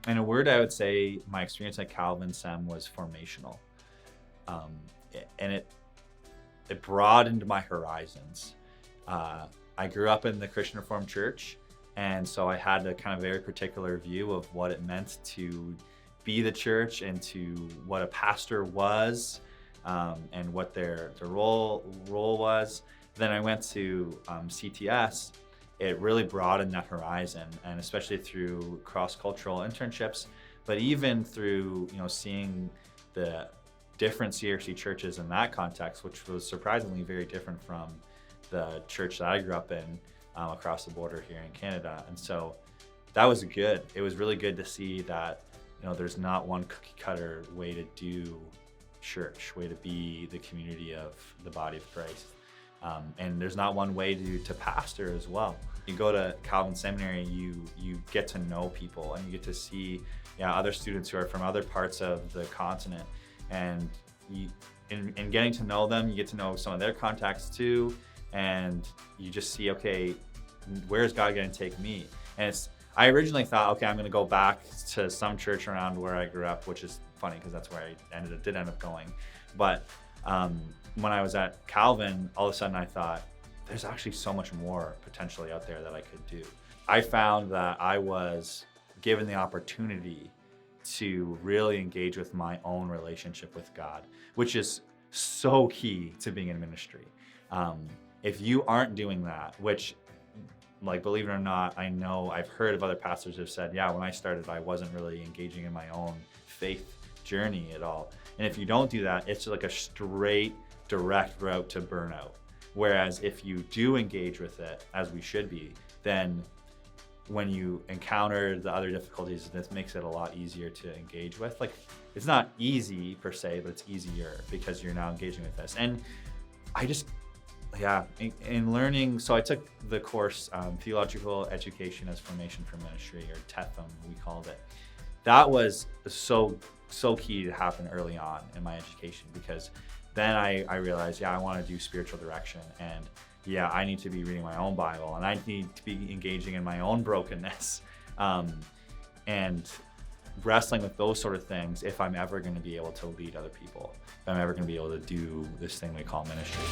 In a word, I would say my experience at Calvin Sem was formational. Um, and it broadened my horizons. I grew up in the Christian Reformed Church, and so I had a kind of very particular view of what it meant to be the church and to what a pastor was, and what their role was. Then I went to CTS. It really broadened that horizon, and especially through cross-cultural internships, but even through seeing the different CRC churches in that context, which was surprisingly very different from the church that I grew up in across the border here in Canada. And so that was good. It was really good to see that there's not one cookie cutter way to do church, way to be the community of the body of Christ. And there's not one way to pastor as well. You go to Calvin Seminary, you get to know people, and you get to see other students who are from other parts of the continent. And in getting to know them, you get to know some of their contacts too, and you just see, okay, where is God going to take me? And I originally thought, okay, I'm going to go back to some church around where I grew up, which is funny because that's where I did end up going. But when I was at Calvin, all of a sudden I thought, there's actually so much more potentially out there that I could do. I found that I was given the opportunity to really engage with my own relationship with God, which is so key to being in ministry. If you aren't doing that, which, like, believe it or not, I know I've heard of other pastors who have said, yeah, when I started, I wasn't really engaging in my own faith journey at all. And if you don't do that, it's like a straight, direct route to burnout. Whereas if you do engage with it, as we should be, then when you encounter the other difficulties, this makes it a lot easier to engage with. Like, it's not easy per se, but it's easier because you're now engaging with this. And I just, in learning, so I took the course, Theological Education as Formation for Ministry, or TETHM, we called it. That was so key to happen early on in my education, because then I realized, I want to do spiritual direction, and I need to be reading my own Bible, and I need to be engaging in my own brokenness, and wrestling with those sort of things if I'm ever going to be able to lead other people, if I'm ever going to be able to do this thing we call ministry.